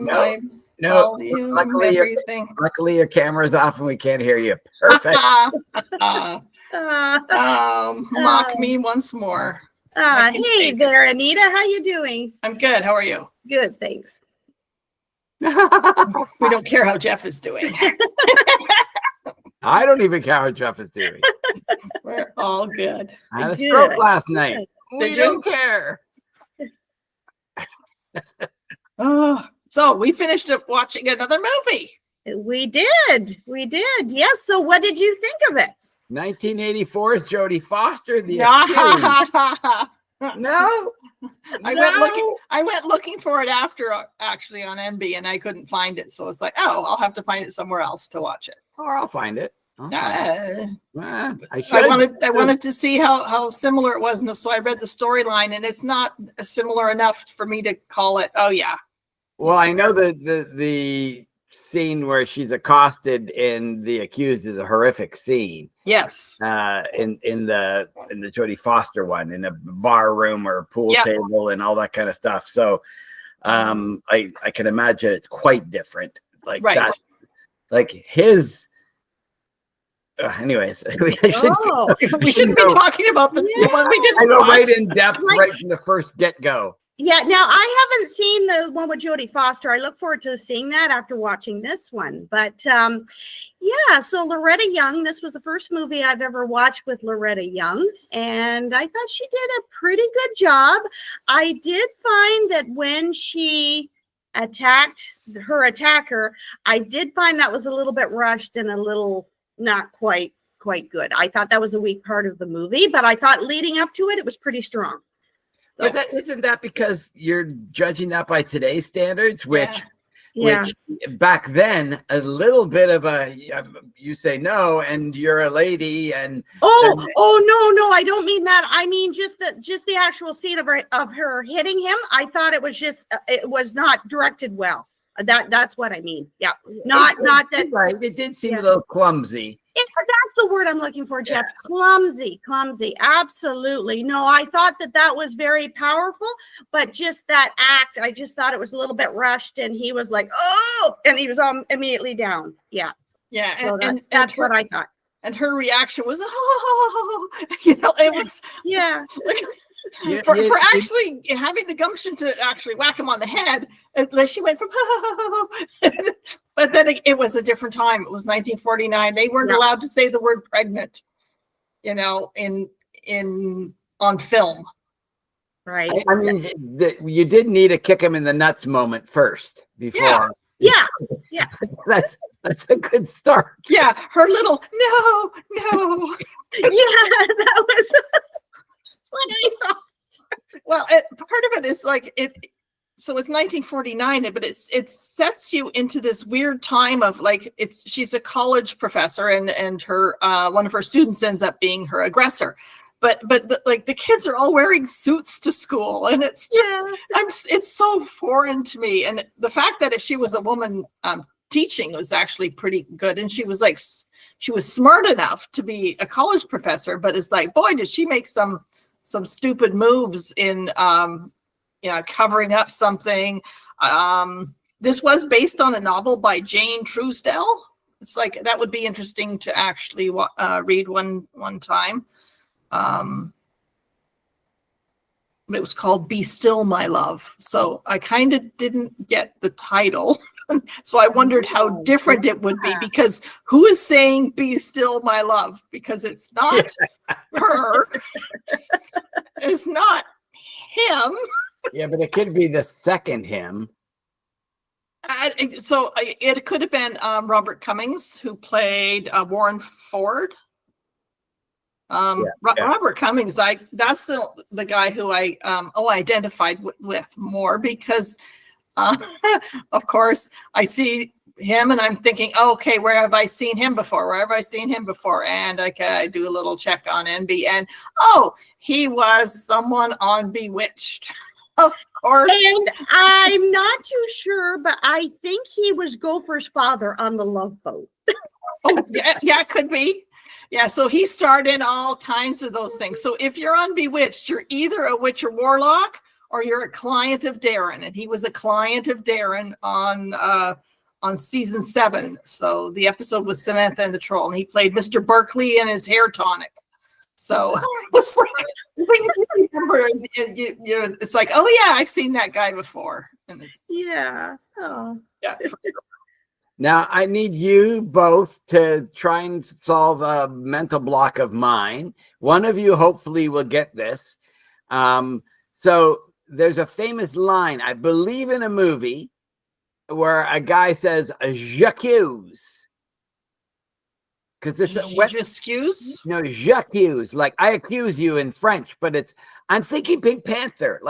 No, my no. volume, everything. Luckily, your camera's off and we can't hear you. Perfect. Mock me once more. Hey there, Anita. How you doing? I'm good. How are you? Good, thanks. We don't care how Jeff is doing. I don't even care how Jeff is doing. We're all good. I had a stroke last night. Did you? Don't care. So we finished up watching another movie. We did. Yes. So what did you think of it? 1984's Jodie Foster. The No. I went looking for it after actually on MB and I couldn't find it. So it's like, I'll have to find it somewhere else to watch it. Or I'll find it. I wanted to see how similar it was. And so I read the storyline and it's not similar enough for me to call it. Oh yeah. Well, I know the scene where she's accosted in The Accused is a horrific scene. Yes. In the Jodie Foster one, in a bar room or a pool table and all that kind of stuff. So I can imagine it's quite different. Like that, like his anyways, we shouldn't be talking about the one we didn't. I know, right in depth, right from the first get-go. Yeah, now I haven't seen the one with Jodie Foster. I look forward to seeing that after watching this one. But yeah, so Loretta Young, this was the first movie I've ever watched with Loretta Young, and I thought she did a pretty good job. I did find that when she attacked her attacker, I did find that was a little bit rushed and a little not quite good. I thought that was a weak part of the movie, but I thought leading up to it, it was pretty strong. So. But isn't that because you're judging that by today's standards, which back then a little bit of a you say no and you're a lady and no, I don't mean that. I mean just the actual scene of her hitting him. I thought it was just it was not directed well. That's what I mean. Yeah, not that. Right. It did seem a little clumsy. That's the word I'm looking for, Jeff. Yeah. Clumsy. Absolutely. No, I thought that was very powerful, but just that act, I just thought it was a little bit rushed, and he was like, oh, and he was immediately down. Yeah. Yeah. So that's what I thought. And her reaction was, it was, yeah. For actually having the gumption to actually whack him on the head, she went from but then it was a different time. It was 1949. They weren't allowed to say the word pregnant, on film. Right. I mean, you did need a kick him in the nuts moment first before. Yeah. That's a good start. Yeah. Her little no. That was what I thought. Well, part of it is like it. So it's 1949, but it sets you into this weird time of like she's a college professor and her one of her students ends up being her aggressor, but the kids are all wearing suits to school and it's just it's so foreign to me. And the fact that she was a woman teaching was actually pretty good, and she was smart enough to be a college professor, but it's like, boy, did she make some stupid moves in covering up something. This was based on a novel by Jane Truesdell. It's like that would be interesting to actually read one time. It was called Be Still, My Love. So I kind of didn't get the title. So I wondered how different it would be, because who is saying "Be still, my love"? Because it's not her. It's not him. Yeah, but it could be the second him. So it could have been Robert Cummings, who played Warren Ford. Robert Cummings, that's the guy who I identified with more, because of course I see him and I'm thinking, okay, where have I seen him before? And I do a little check on NB, and he was someone on Bewitched. Of course. And I'm not too sure, but I think he was Gopher's father on The Love Boat. Yeah, could be. Yeah, so he starred in all kinds of those things. So if you're on Bewitched, you're either a witch or warlock, or you're a client of Darren. And he was a client of Darren on season 7. So the episode was Samantha and the Troll, and he played Mr. Berkeley and his hair tonic. So it was like things you remember, it's like, oh yeah, I've seen that guy before. And it's yeah. Now I need you both to try and solve a mental block of mine. One of you hopefully will get this. So there's a famous line, I believe, in a movie where a guy says "j'accuse." Because it's excuse? No, j'accuse. Like I accuse you in French, but I'm thinking Pink Panther.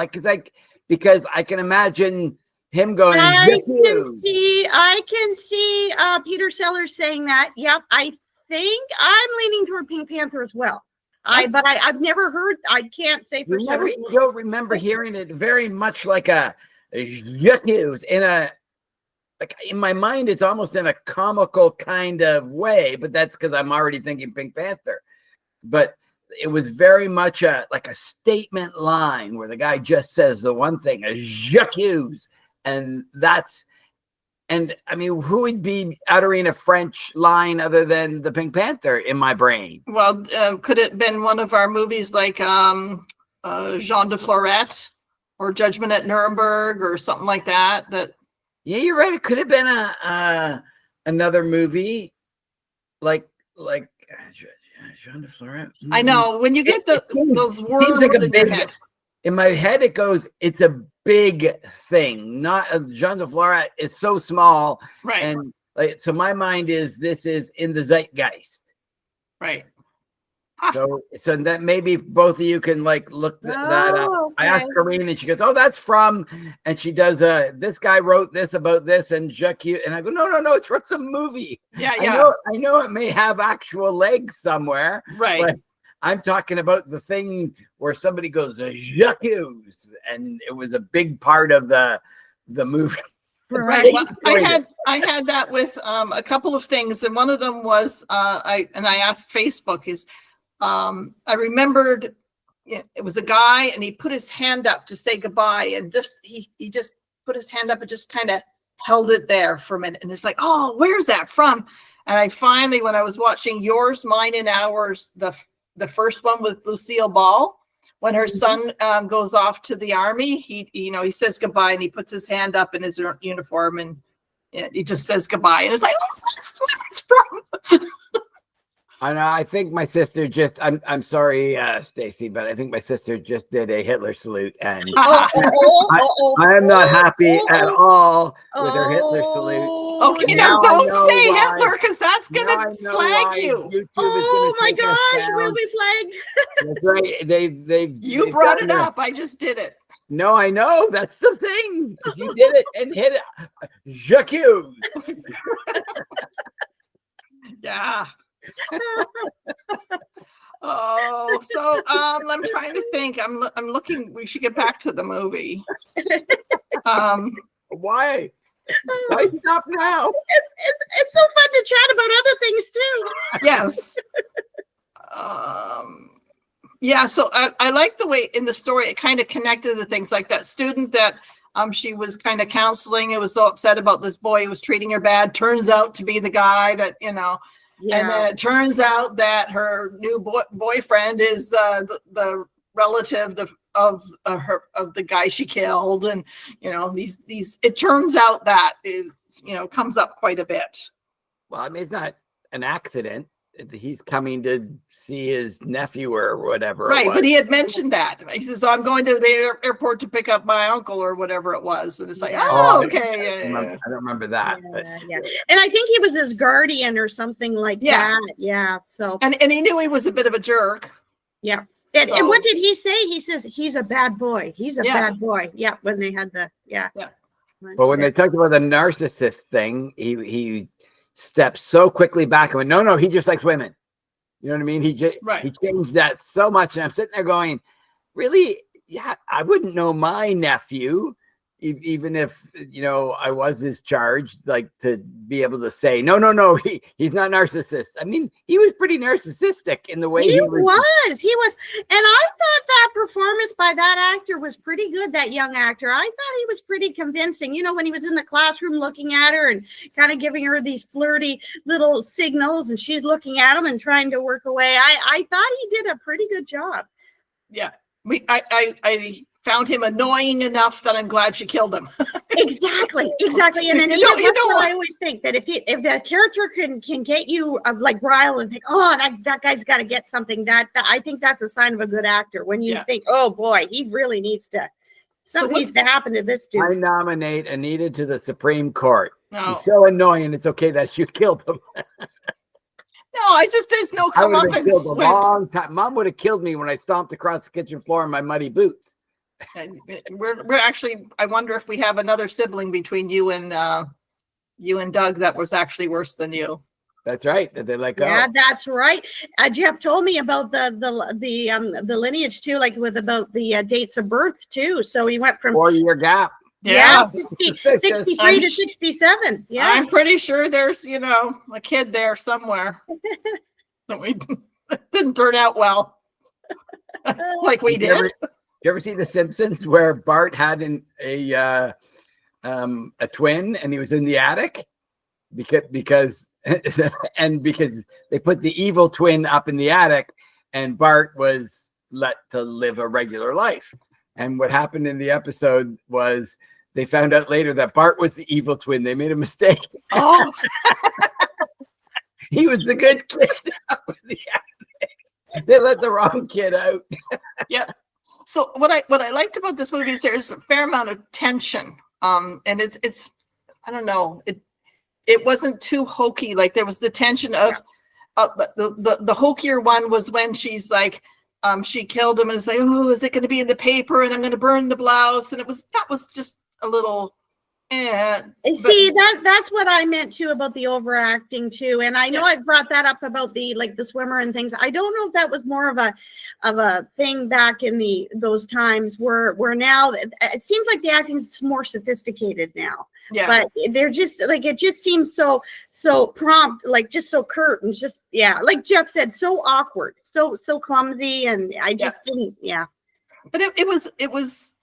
Because I can imagine him going. I can see Peter Sellers saying that. Yep, I think I'm leaning toward Pink Panther as well. But I've never heard. I can't say for sure. You don't remember hearing it very much like a j'accuse in my mind, it's almost in a comical kind of way, but that's because I'm already thinking Pink Panther. But it was very much like a statement line where the guy just says the one thing, a j'accuse. And I mean, who would be uttering a French line other than the Pink Panther in my brain? Well, could it have been one of our movies like Jean de Florette or Judgment at Nuremberg or something like that? Yeah, you're right. It could have been another movie like Jean de Florette. I know, when you get those words like in your head. In my head, it goes, it's a big thing. Not Jean de Florette is so small. Right. And so my mind is, this is in the zeitgeist. Right. So that maybe both of you can look that up. Okay. I asked Karine and she goes, "Oh, that's from," and she does this guy wrote this about this and Jacques, and I go, no, it's from some movie. Yeah. I know it may have actual legs somewhere, right? But I'm talking about the thing where somebody goes Jacques, and it was a big part of the movie. Right. Well, I had that with a couple of things, and one of them was I asked Facebook I remembered it was a guy and he put his hand up to say goodbye, and he just put his hand up and just kind of held it there for a minute, and it's like, oh, where's that from? And I finally, when I was watching Yours, Mine, and Ours, the first one with Lucille Ball, when her son goes off to the army, he says goodbye and he puts his hand up in his uniform and he just says goodbye, and it's like, oh, that's where it's from. I know. I think my sister I'm sorry, Stacey, but I think my sister just did a Hitler salute, and I am not happy at all with her Hitler salute. Okay, now don't say Hitler, because that's gonna flag you. Oh my gosh, we'll be flagged. That's right. They've brought it up. I just did it. No, I know. That's the thing. Because you did it and hit it. Jacques. Yeah. Oh, so I'm trying to think. I'm looking. We should get back to the movie. Why stop now? It's so fun to chat about other things too. Yes. Yeah. So I like the way in the story it kind of connected the things, like that student that she was kind of counseling. It was so upset about this boy who was treating her bad. Turns out to be the guy that Yeah. And then it turns out that her new boyfriend is the relative of the guy she killed, and these. It turns out that is comes up quite a bit. Well, I mean, it's not an accident. He's coming to see his nephew or whatever. Right, but he had mentioned that. He says, "I'm going to the airport to pick up my uncle," or whatever it was. And it's like, okay. I don't remember that. Yeah. And I think he was his guardian or something like that. Yeah. So and he knew he was a bit of a jerk. Yeah. And what did he say? He says he's a bad boy. He's a bad boy. Yeah. When they had Yeah. But when they talked about the narcissist thing, he stepped so quickly back and went, no, he just likes women. You know what I mean? He changed that so much. And I'm sitting there going, really? Yeah, I wouldn't know my nephew even if, you know, I was his charge, like to be able to say, no, he's not narcissist. I mean, he was pretty narcissistic in the way he was. And I thought that performance by that actor was pretty good, that young actor. I thought he was pretty convincing. You know, when he was in the classroom looking at her and kind of giving her these flirty little signals, and she's looking at him and trying to work away. I thought he did a pretty good job. Yeah. I found him annoying enough that I'm glad she killed him. Exactly. And Anita, that's what I always think, that if the character can get you like rile and think, oh, that guy's got to get something, that I think that's a sign of a good actor. When you think, oh boy, he really needs to, something needs to happen to this dude. I nominate Anita to the Supreme Court. No. He's so annoying. It's okay that you killed him. No, there's no comeuppance. A long time. Mom would have killed me when I stomped across the kitchen floor in my muddy boots. We're actually, I wonder if we have another sibling between you and Doug that was actually worse than you. That's right. That they let go. Yeah, that's right. Jeff told me about the lineage too, like about the dates of birth too. So he went from 4-year gap. Yeah, 63 to 67. Yeah, I'm pretty sure there's, you know, a kid there somewhere that we didn't turn out well, like we did. You ever see The Simpsons where Bart had a twin and he was in the attic because they put the evil twin up in the attic and Bart was let to live a regular life. And what happened in the episode was they found out later that Bart was the evil twin. They made a mistake. Oh, he was the good kid up in the attic. They let the wrong kid out. Yeah. So what I liked about this movie is there's a fair amount of tension. And it's I don't know, it wasn't too hokey. Like there was the tension of the hokier one was when she's like, she killed him and it's like, oh, is it going to be in the paper? And I'm going to burn the blouse. And that was just a little. See, that's what I meant too about the overacting too. And I know I brought that up about the swimmer and things. I don't know if that was more of a thing back in those times where now it seems like the acting is more sophisticated now. Yeah. But they're just like, it just seems so prompt, like just so curt and just, like Jeff said, so awkward, so clumsy. And I just didn't. But it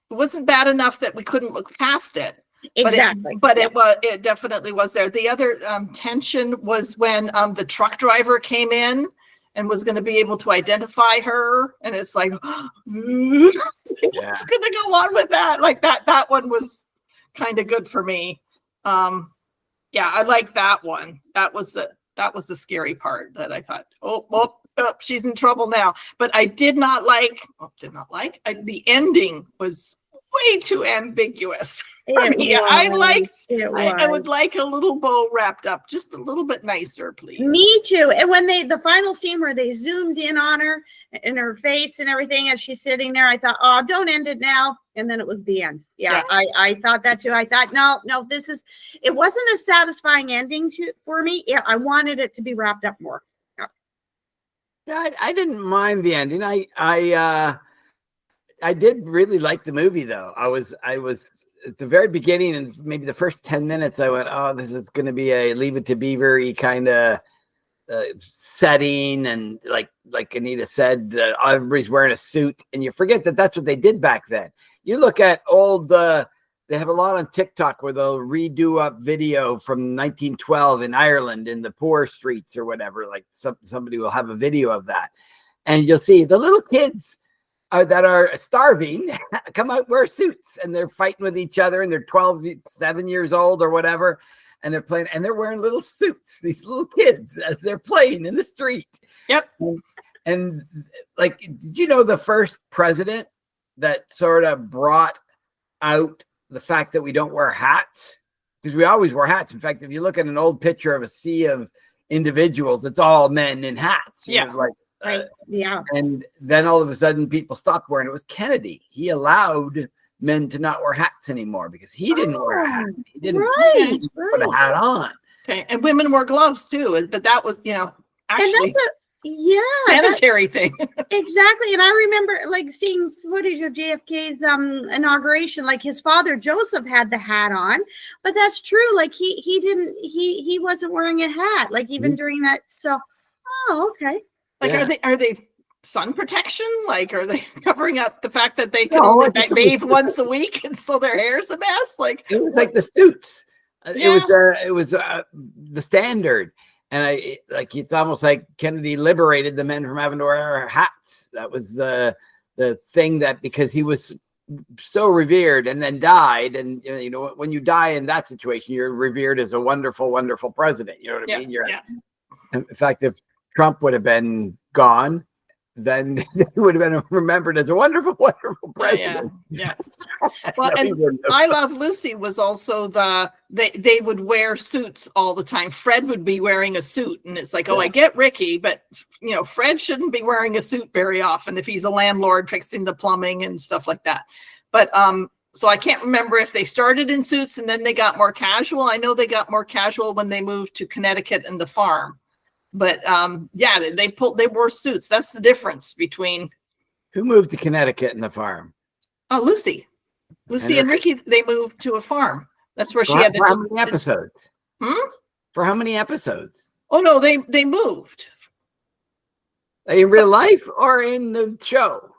wasn't bad enough that we couldn't look past it. Exactly. But it definitely was there. The other tension was when the truck driver came in and was going to be able to identify her. And it's like, it's going to go on with that. Like that one was kind of good for me. I like that one. That was the scary part that I thought, oh, she's in trouble now. But I did not like, the ending was way too ambiguous for me. I would like a little bow wrapped up just a little bit nicer, please. Me too. And when the final scene where they zoomed in on her and her face and everything as she's sitting there, I thought, oh, don't end it now. And then it was the end. I thought that too. I thought, no, it wasn't a satisfying ending for me. I wanted it to be wrapped up more. I didn't mind the ending. I did really like the movie though. I was at the very beginning and maybe the first 10 minutes I went, oh, this is going to be a Leave It to Beaver-y kind of setting. And like Anita said, everybody's wearing a suit and you forget that that's what they did back then. You look at old, they have a lot on TikTok where they'll redo up video from 1912 in Ireland in the poor streets or whatever. Like somebody will have a video of that. And you'll see the little kids that are starving come out, wear suits, and they're fighting with each other, and they're 7 years old or whatever, and they're playing, and they're wearing little suits, these little kids, as they're playing in the street. Yep. And like, did you know the first president that sort of brought out the fact that we don't wear hats? Because we always wear hats. In fact, if you look at an old picture of a sea of individuals, it's all men in hats. Yeah. Like, and then all of a sudden people stopped wearing it. It was Kennedy. He allowed men to not wear hats anymore because he didn't wear a hat. He didn't put a hat on. Okay. And women wore gloves too. But that was, actually. sanitary thing. Exactly. And I remember like seeing footage of JFK's inauguration, like his father Joseph had the hat on, but that's true. Like he wasn't wearing a hat, like even during that. So, okay. Like, are they sun protection? Like, are they covering up the fact that they can only bathe once a week and so their hair's a mess? Like, it was like the suits. It was the standard. And it's almost like Kennedy liberated the men from having to wear hats. That was the thing, that because he was so revered and then died. And, when you die in that situation, you're revered as a wonderful, wonderful president. You know what I mean? In fact, if Trump would have been gone, then he would have been remembered as a wonderful, wonderful president. Yeah. Well, and I Love Lucy was also they would wear suits all the time. Fred would be wearing a suit, and it's like, I get Ricky, but Fred shouldn't be wearing a suit very often if he's a landlord fixing the plumbing and stuff like that. But so I can't remember if they started in suits and then they got more casual. I know they got more casual when they moved to Connecticut and the farm. But they wore suits. That's the difference between. Who moved to Connecticut and the farm? Oh, Lucy and Ricky. They moved to a farm. That's where she had for how many episodes? For how many episodes? Oh no, they moved. In real life or in the show?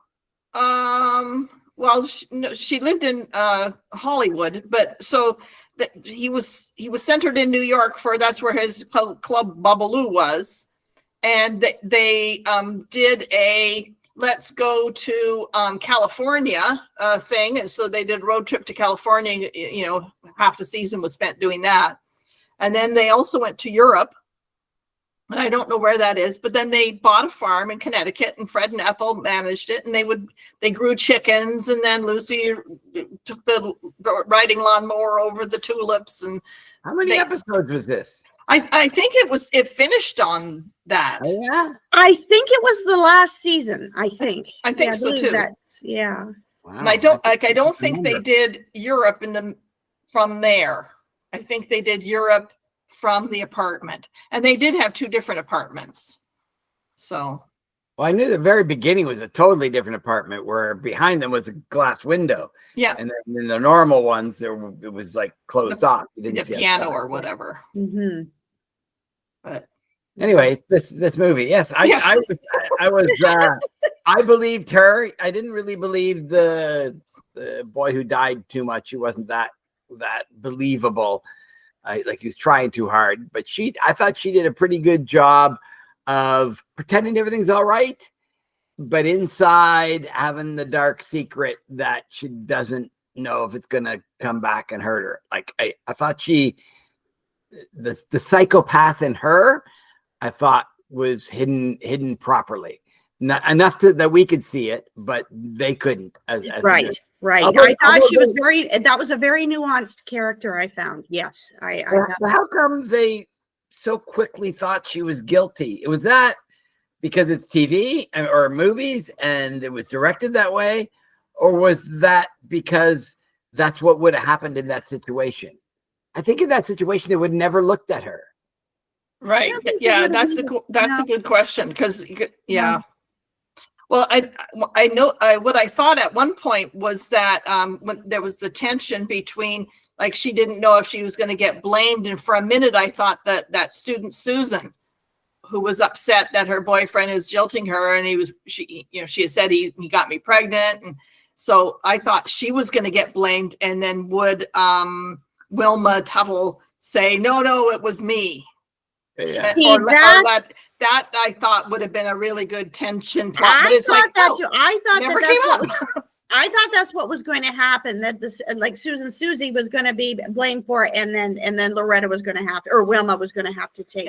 Well, she lived in Hollywood, but so. He was centered in New York that's where his club Babalu was, and they did a let's go to California thing, and so they did a road trip to California. Half the season was spent doing that, and then they also went to Europe. And I don't know where that is, but then they bought a farm in Connecticut, and Fred and Ethel managed it, and they grew chickens, and then Lucy took the riding lawnmower over the tulips. And how many episodes was this? I think it finished on that. Oh, yeah. I think it was the last season. I think so too. Wow. And I don't think they did Europe from there. I think they did Europe from the apartment, and they did have two different apartments. So, well, I knew the very beginning was a totally different apartment where behind them was a glass window. Yeah, and then in the normal ones, it was like closed off. You didn't see piano or whatever. Mm-hmm. But anyways, this movie, yes, I believed her. I didn't really believe the boy who died too much. He wasn't that believable. Like he was trying too hard, but I thought she did a pretty good job of pretending everything's all right, but inside having the dark secret that she doesn't know if it's going to come back and hurt her. Like I thought the psychopath in her, I thought was hidden properly. Not enough that we could see it, but they couldn't. Right. I thought she was that was a very nuanced character, I found. Yes. How come they so quickly thought she was guilty? Was that because it's TV or movies and it was directed that way? Or was that because that's what would have happened in that situation? I think in that situation, they would never looked at her. Right. Yeah, that's a good question. Because, well, I know what I thought at one point was that when there was the tension between, like, she didn't know if she was going to get blamed. And for a minute, I thought that student Susan, who was upset that her boyfriend is jilting her, and she had said he got me pregnant. And so I thought she was going to get blamed. And then would Wilma Tuttle say, no, it was me. Yeah. That I thought would have been a really good tension plot. I thought that's what was going to happen. That this, like, Susie was going to be blamed for it, and then Loretta was going to have to, or Wilma was going to have to take.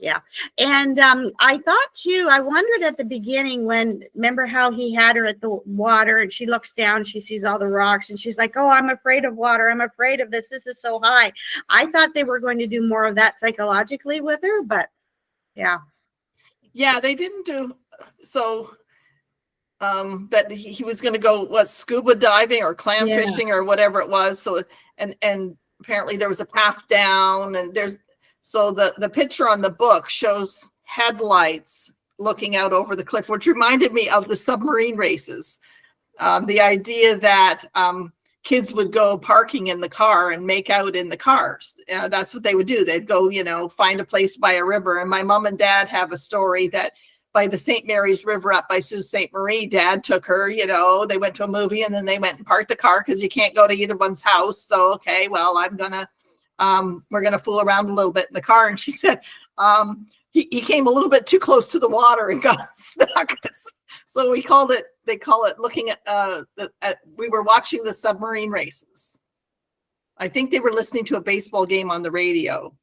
Yeah. And I thought too, I wondered at the beginning remember how he had her at the water, and she looks down, she sees all the rocks, and she's like, oh, I'm afraid of water. I'm afraid of this. This is so high. I thought they were going to do more of that psychologically with her, but yeah. Yeah, they didn't do so. That he was going to go scuba diving or clam fishing or whatever it was. So and apparently there was a path down, and so the picture on the book shows headlights looking out over the cliff, which reminded me of the submarine races. The idea that kids would go parking in the car and make out in the cars. That's what they would do. They'd go, find a place by a river. And my mom and dad have a story that by the St. Mary's River up by Sault Ste. Marie, Dad took her, they went to a movie and then they went and parked the car because you can't go to either one's house. So, okay, well, we're going to fool around a little bit in the car. And she said, he came a little bit too close to the water and got stuck. So they call it looking at, we were watching the submarine races. I think they were listening to a baseball game on the radio.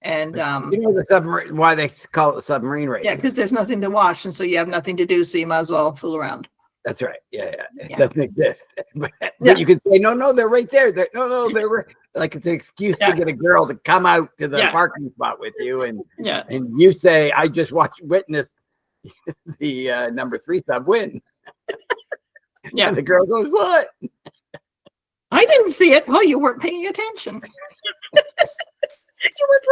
And the submarine, why they call it the submarine race? Yeah, because there's nothing to watch, and so you have nothing to do, so you might as well fool around. That's right. Yeah. It doesn't exist. But you could say, no, they're right there. They're right. Like it's an excuse to get a girl to come out to the parking spot with you, and you say, I just witnessed the number 3 sub win. Yeah, and the girl goes, what? I didn't see it. Well, you weren't paying attention. You were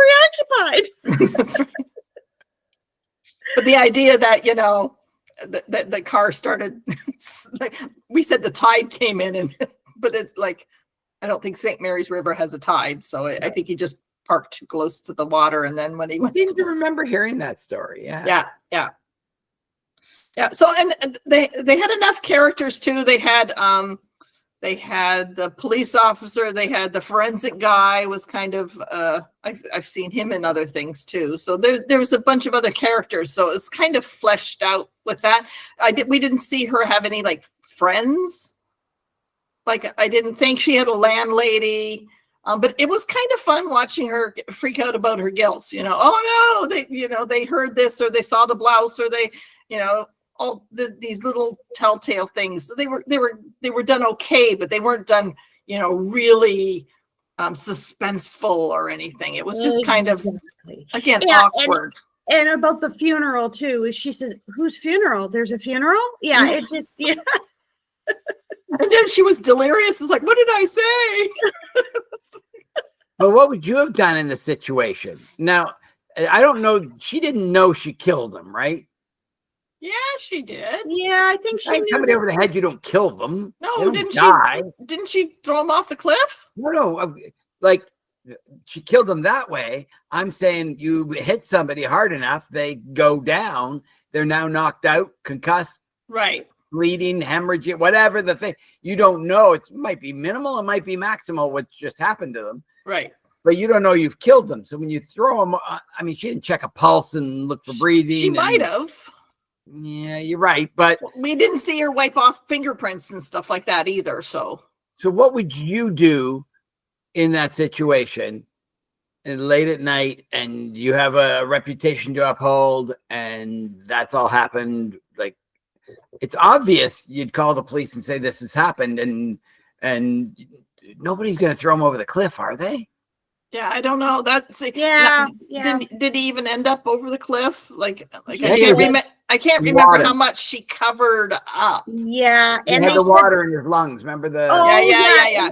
preoccupied. That's right. But the idea that, the car started, like we said, the tide came in, but it's like, I don't think St. Mary's River has a tide. So I think he just parked too close to the water. And then when he went, I seem to remember hearing that story. Yeah. So, and they had enough characters too. They had the police officer, they had the forensic guy was kind of, I've seen him in other things too. So there was a bunch of other characters. So it was kind of fleshed out with that. We didn't see her have any like friends. Like I didn't think she had a landlady, but it was kind of fun watching her freak out about her guilt. Oh no, they heard this or they saw the blouse or they, all these little telltale things. So they were done okay, but they weren't done, really suspenseful or anything. It was just kind of, again, awkward. And about the funeral too, she said, whose funeral? There's a funeral? Yeah, it just, And then she was delirious. It's like, what did I say? But what would you have done in the situation? Now, I don't know. She didn't know she killed him, right? Yeah, she did. Yeah, I think she knew. Somebody over the head, you don't kill them. No, didn't she throw him off the cliff? No. Like she killed him that way. I'm saying you hit somebody hard enough, they go down. They're now knocked out, concussed, right? Bleeding, hemorrhaging, whatever the thing. You don't know. It might be minimal. It might be maximal. What just happened to them, right? But you don't know you've killed them. So when you throw them, I mean, she didn't check a pulse and look for breathing. She might have. Yeah, you're right. But we didn't see her wipe off fingerprints and stuff like that either. So what would you do in that situation and late at night and you have a reputation to uphold and that's all happened? Like, it's obvious you'd call the police and say this has happened and nobody's going to throw him over the cliff, are they? Yeah, I don't know. That's yeah. Did he even end up over the cliff? Like I can't remember how much she covered up. Yeah, and he had the water in his lungs. Remember the? Oh yeah.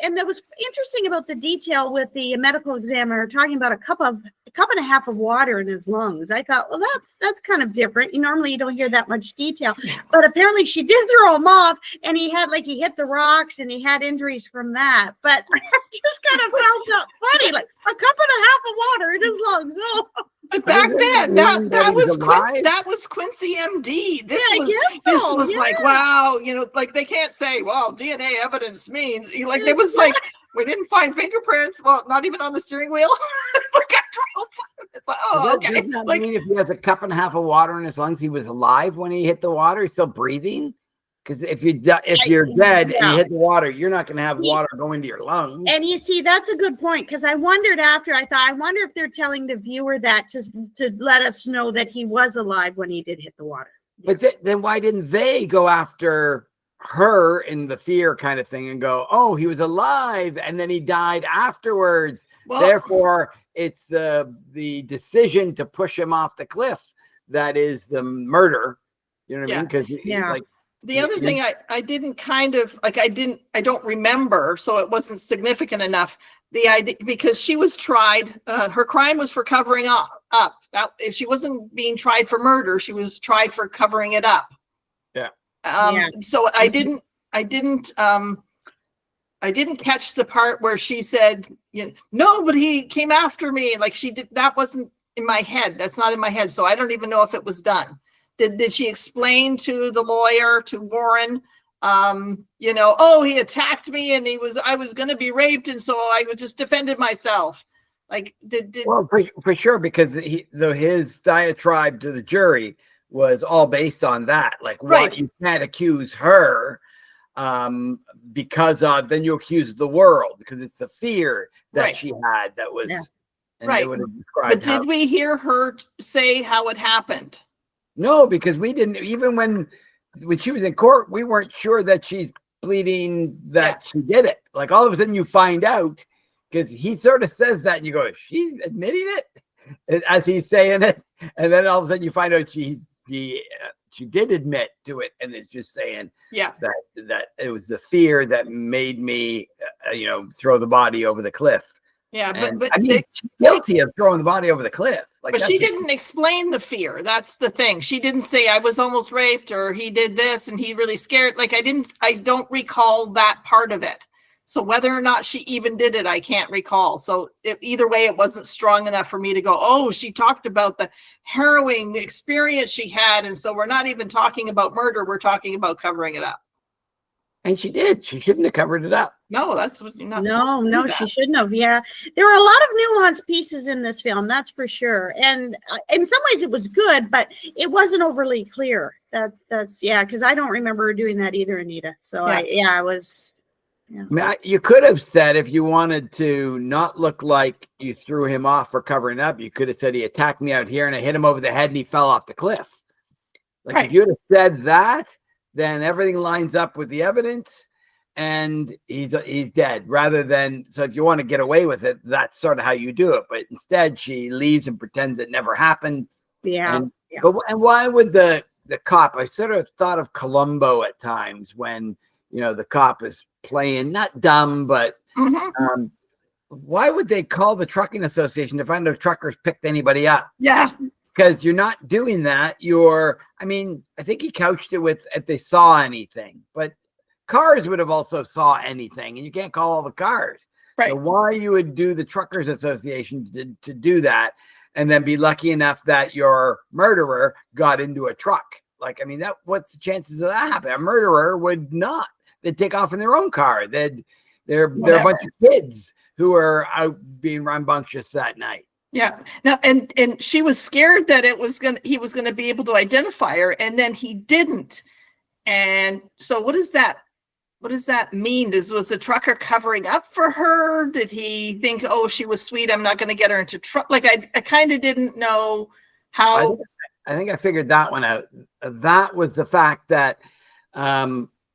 And that was interesting about the detail with the medical examiner talking about a cup and a half of water in his lungs. I thought, well, that's kind of different. Normally you don't hear that much detail, but apparently she did throw him off, and he hit the rocks, and he had injuries from that. But I just kind of found that funny, like a cup and a half of water in his lungs. Oh. But back then, that was Quincy MD. This was like, wow, like they can't say, well, DNA evidence means like there was like we didn't find fingerprints. Well, not even on the steering wheel. It's like, oh, okay. Doesn't that mean if he has a cup and a half of water in his lungs, he was alive when he hit the water? He's still breathing. Because if you're dead and you hit the water, you're not going to have water go into your lungs. And you see, that's a good point. Because I wondered I wonder if they're telling the viewer that to let us know that he was alive when he did hit the water. But then why didn't they go after her in the fear kind of thing and go, oh, he was alive and then he died afterwards. Well, therefore, it's the decision to push him off the cliff that is the murder. You know what I mean? Because like. The other thing I didn't kind of like, I don't remember, so it wasn't significant enough. The idea, because she was tried, her crime was for covering up up. That if she wasn't being tried for murder, she was tried for covering it up. Yeah. So I didn't catch the part where she said, no, but he came after me. Like she did. That wasn't in my head. That's not in my head. So I don't even know if it was done. Did she explain to the lawyer, to Warren, he attacked me and I was going to be raped. And so I just defended myself. Like well, for sure, because his diatribe to the jury was all based on that. Like, what, you can't accuse her because of, then you accuse the world, because it's the fear that she had that was right. But did we hear her say how it happened? No, because we didn't. Even when she was in court, we weren't sure that she's bleeding, that she did it. Like, all of a sudden you find out, because he sort of says that and you go, is she admitting it as he's saying it? And then all of a sudden you find out she did admit to it, and it's just saying that it was the fear that made me throw the body over the cliff. Yeah, but I mean, she's guilty of throwing the body over the cliff. But she didn't explain the fear. That's the thing. She didn't say I was almost raped, or he did this and he really scared. Like I don't recall that part of it. So whether or not she even did it, I can't recall. So either way, it wasn't strong enough for me to go, oh, she talked about the harrowing experience she had. And so we're not even talking about murder. We're talking about covering it up. And she did. She shouldn't have covered it up. No, that's what you're not. No, she shouldn't have. Yeah, there were a lot of nuanced pieces in this film, that's for sure. And in some ways, it was good, but it wasn't overly clear. That's because I don't remember her doing that either, Anita. So I was. Yeah. I mean, you could have said, if you wanted to not look like you threw him off for covering up, you could have said he attacked me out here and I hit him over the head and he fell off the cliff. Like if you would have said that, then everything lines up with the evidence and he's dead, rather than, so if you want to get away with it, that's sort of how you do it. But instead she leaves and pretends it never happened. And why would the cop, I sort of thought of Columbo at times when, the cop is playing, not dumb, but why would they call the trucking association to find out if truckers picked anybody up? Yeah. Because you're not doing that. I think he couched it with if they saw anything, but cars would have also saw anything, and you can't call all the cars. Right. So why you would do the truckers association to do that, and then be lucky enough that your murderer got into a truck? Like, I mean, what's the chances of that happening? A murderer would not. They'd take off in their own car. They're a bunch of kids who are out being rambunctious that night. Yeah. Now, and she was scared that he was gonna be able to identify her, and then he didn't. And so, what does that mean? Was the trucker covering up for her? Did he think, oh, she was sweet, I'm not gonna get her into trouble? Like I kind of didn't know how. I think I figured that one out. That was the fact that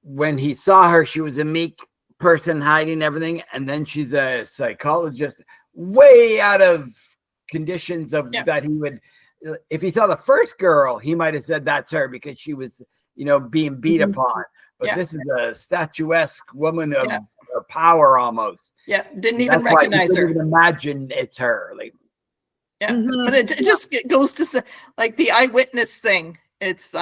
when he saw her, she was a meek person hiding everything, and then she's a psychologist, way out of conditions of that. He would, if he saw the first girl, he might have said that's her because she was being beat upon, but this is a statuesque woman of power almost. Didn't even recognize her. Even imagine it's her. Like, but it just goes to like the eyewitness thing. It's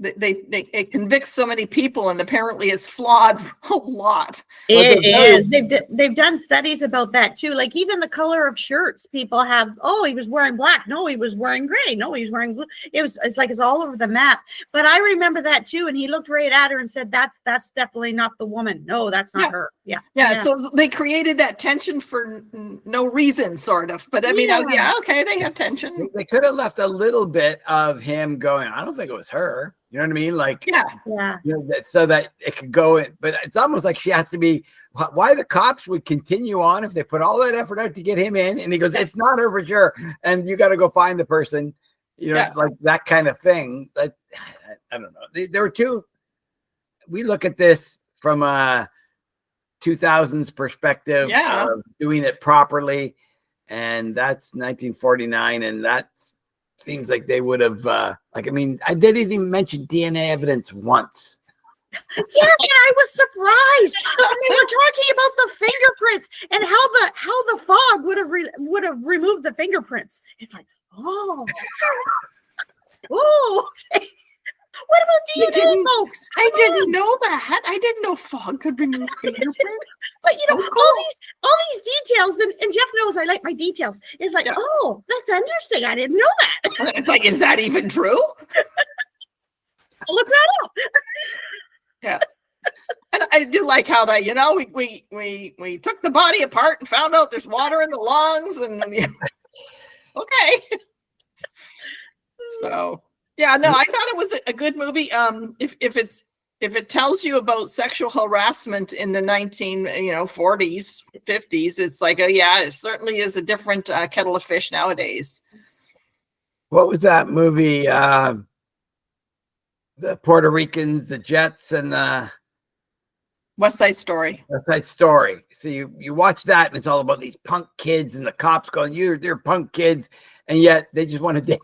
it convicts so many people, and apparently it's flawed a lot. It is. They've done studies about that too. Like even the color of shirts, people have. Oh, he was wearing black. No, he was wearing gray. No, he was wearing blue. It's all over the map. But I remember that too. And he looked right at her and said, "That's definitely not the woman. No, that's not her." Yeah. So they created that tension for no reason, sort of. But I mean, okay, they have tension. They could have left a little bit of him going, I don't think it was her. You know what I mean? Like, so that it could go in, but it's almost like she has to be. Why the cops would continue on if they put all that effort out to get him in, and he goes, "It's not her for sure," and you got to go find the person. Like that kind of thing. Like, I don't know. There were two. We look at this from a 2000s perspective of doing it properly, and that's 1949, and that's. Seems like they would have, I didn't even mention DNA evidence once. Yeah, and I was surprised. And they were talking about the fingerprints and how the frog would have removed the fingerprints. It's like, oh, oh. Okay. What about DNA, folks? I didn't know that. I didn't know fog could remove fingerprints. But all these details, and Jeff knows I like my details. It's like, oh, that's interesting. I didn't know that. It's like, is that even true? I'll look that up. Yeah. And I do like how that, we took the body apart and found out there's water in the lungs, and okay. So yeah, no, I thought it was a good movie. If it tells you about sexual harassment in the 40s, 50s, it's like, it certainly is a different kettle of fish nowadays. What was that movie? The Puerto Ricans, the Jets, and the West Side Story. West Side Story. So you watch that, and it's all about these punk kids, and the cops going, "They're punk kids," and yet they just want to dance.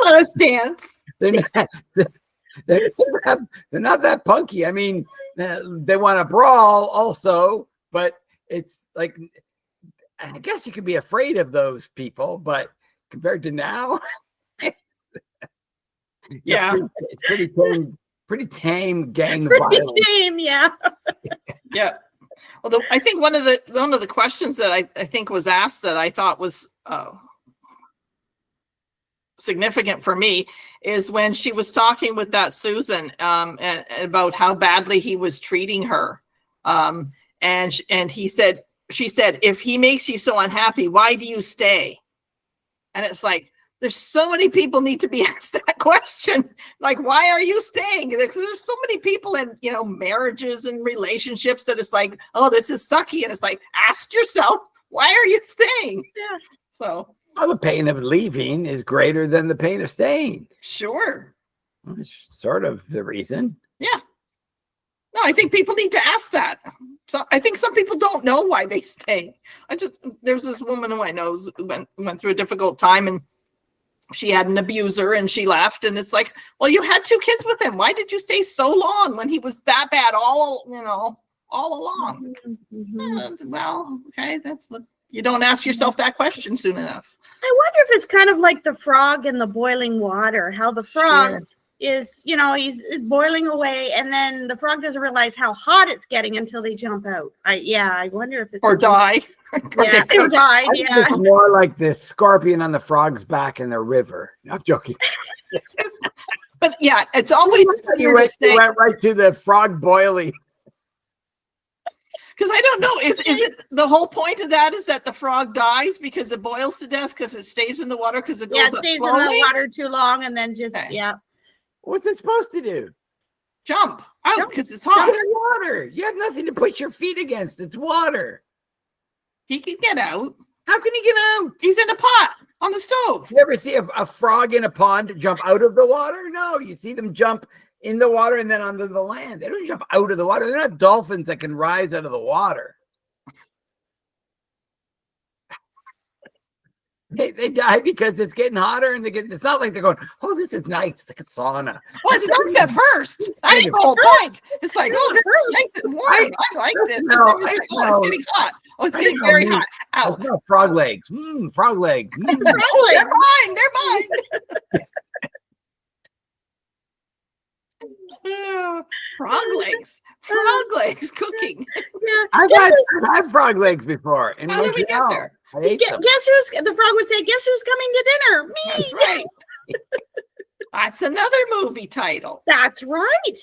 Let us dance. They're not that punky. I mean, they want to brawl also, but it's like, I guess you could be afraid of those people, but compared to now, yeah, it's pretty tame gang pretty violence. Tame, yeah. Yeah. Although I think one of the questions that I think was asked that I thought was significant for me is when she was talking with that Susan and about how badly he was treating her, and she said, if he makes you so unhappy, why do you stay? And it's like, there's so many people need to be asked that question. Like, why are you staying? Because there's so many people in, marriages and relationships that it's like, oh, this is sucky. And it's like, ask yourself, why are you staying? Yeah. So. Well, the pain of leaving is greater than the pain of staying. Sure. Well, it's sort of the reason. Yeah. No, I think people need to ask that. So I think some people don't know why they stay. There's this woman who I know went through a difficult time, and she had an abuser and she left, and it's like, well, you had 2 kids with him. Why did you stay so long when he was that bad all along? Mm-hmm. Well, okay, that's what you don't ask yourself that question soon enough. I wonder if it's kind of like the frog in the boiling water, how the frog is, he's boiling away, and then the frog doesn't realize how hot it's getting until they jump out. I wonder if it's or die. Or die. Yeah. It's more like the scorpion on the frog's back in the river. Not joking. But yeah, it's always you went right to the frog boiling. Because I don't know, is it the whole point of that is that the frog dies because it boils to death because it stays in the water because it goes up slowly? It stays in the water too long and then just What's it supposed to do? Jump out because it's hot. It's water. You have nothing to put your feet against. It's water. He can get out. How can he get out? He's in a pot on the stove. You ever see a frog in a pond jump out of the water? No, you see them jump in the water and then onto the land. They don't jump out of the water. They're not dolphins that can rise out of the water. They die because it's getting hotter, and it's not like they're going, oh, this is nice. It's like a sauna. Well, it's nice at first. That's the whole point. It's like, oh, this is nice and warm. I like this. No, it's getting hot. Oh, it's getting very hot. Ow. No, frog legs. Frog legs. They're mine. Frog legs cooking. Yeah. I've had frog legs before. In How did we get there? Guess who's the frog would say, guess who's coming to dinner? Me. That's right. That's another movie title. That's right.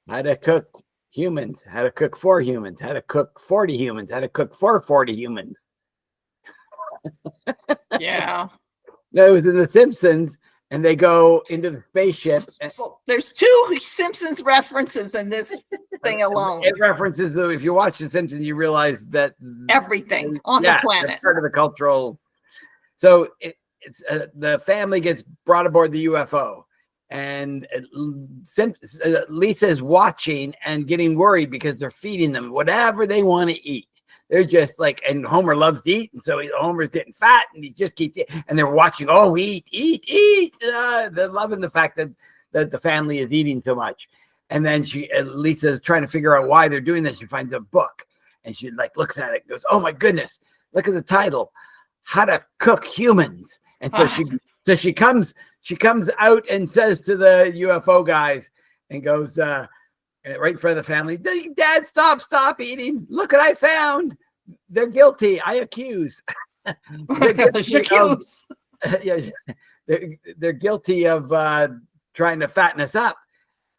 How to cook humans, how to cook for humans, how to cook 40 humans, how to cook for 40 humans. Yeah. No, it was in The Simpsons, and they go into the spaceship. So there's 2 Simpsons references in this thing alone. It references, though, if you watch The Simpsons, you realize that everything on the planet. Part of the cultural. So it's the family gets brought aboard the UFO, and Lisa is watching and getting worried because they're feeding them whatever they want to eat. They're just like, and Homer loves to eat, and so Homer's getting fat, and he just keeps eating, and they're watching. Oh, eat! They're loving the fact that the family is eating so much. And then Lisa is trying to figure out why they're doing this. She finds a book, and she like looks at it and goes, "Oh my goodness, look at the title, How to Cook Humans." And so she comes out and says to the UFO guys and goes right in front of the family, "Dad, stop eating. Look what I found. They're guilty. I accuse." They're guilty of trying to fatten us up.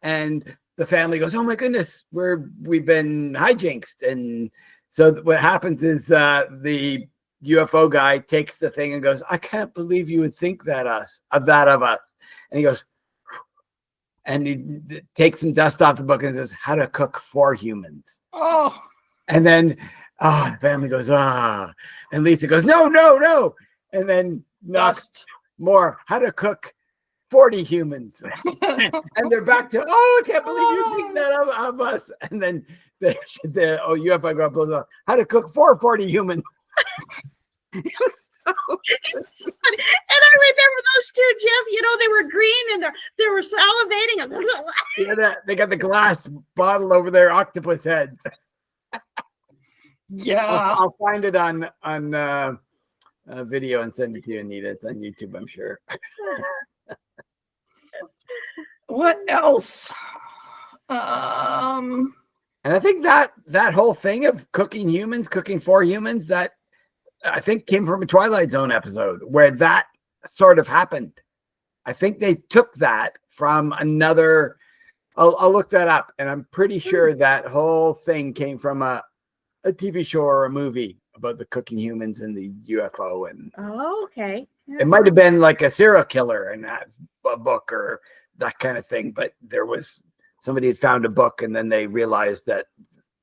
And the family goes, "Oh my goodness, we've been hijinxed." And so what happens is the UFO guy takes the thing and goes, "I can't believe you would think that of us." And he goes, and he takes some dust off the book and says, "How to Cook for Humans." Oh. And then the family goes, "Ah." And Lisa goes, No. And then knocks more, "How to Cook 40 Humans." And they're back to, "Oh, I can't believe you think that of us." And then the UFO guy blows up, "How to Cook for 40 Humans." So it's funny. And I remember those two, Jeff, they were green and they were salivating. Yeah, they got the glass bottle over their octopus heads. Yeah. I'll find it on video and send it to you, Anita. It's on YouTube, I'm sure. What else? And I think that whole thing of cooking humans, cooking for humans, that I think came from a Twilight Zone episode where that sort of happened. I think they took that from another. I'll look that up, and I'm pretty sure that whole thing came from a TV show or a movie about the cooking humans and the UFO. And okay. Yeah. It might have been like a serial killer in that a book or that kind of thing, but somebody had found a book and then they realized that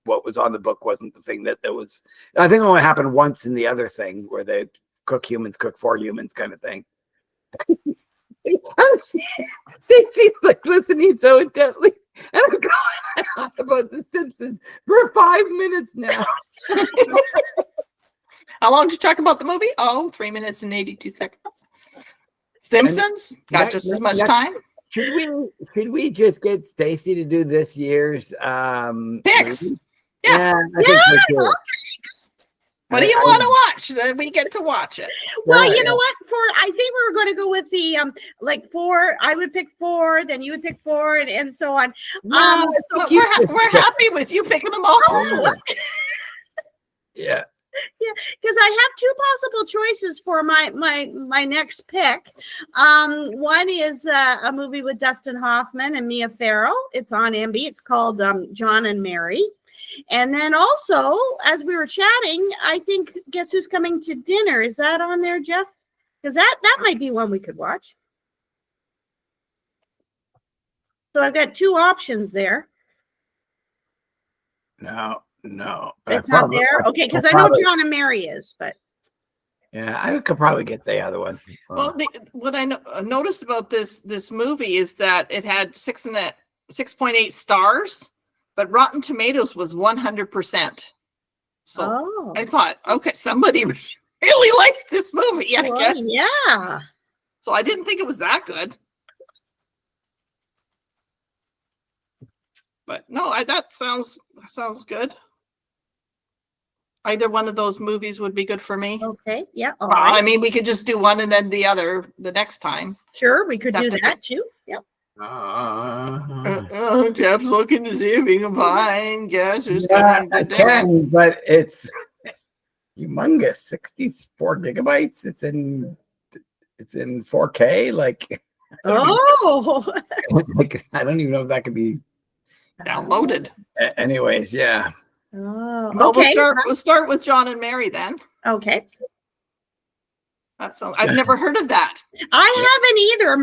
what was on the book wasn't the thing that was. I think it only happened once in the other thing where they cook for humans kind of thing. They seem like listening so intently, and I'm going on about The Simpsons for 5 minutes now. How long did you talk about the movie? 3 minutes and 82 seconds. Simpsons got just as much time. Should we just get Stacey to do this year's picks? Movie? Yeah, I think so too. Okay. What do you want to watch? Then we get to watch it. Well, you know what? I think we were going to go with the 4. I would pick 4, then you would pick 4, and so on. We're happy with you picking them all. Yeah. Yeah, because I have 2 possible choices for my next pick. One is a movie with Dustin Hoffman and Mia Farrow. It's on MB. It's called John and Mary. And then also, as we were chatting, I think Guess Who's Coming to Dinner? Is that on there, Jeff? Because that might be one we could watch. So I've got 2 options there. No. It's not there? Okay, because I know John and Mary is, but. Yeah, I could probably get the other one. Well, what I noticed about this movie is that it had 6.8 stars. But Rotten Tomatoes was 100%. So I thought, okay, somebody really liked this movie, I guess. Yeah. So I didn't think it was that good. But no, that sounds good. Either one of those movies would be good for me. Okay. Yeah. All right. I mean, we could just do one and then the other the next time. Sure, we could do that too. Yep. Jeff's looking to see if he can find Guess Who's Coming to Dinner. I can, but it's humongous, 64 gigabytes. It's in 4K. Like, like, I don't even know if that could be downloaded. Anyways, yeah. Oh, well, okay. We'll start with John and Mary then. Okay. I've never heard of that. I haven't either.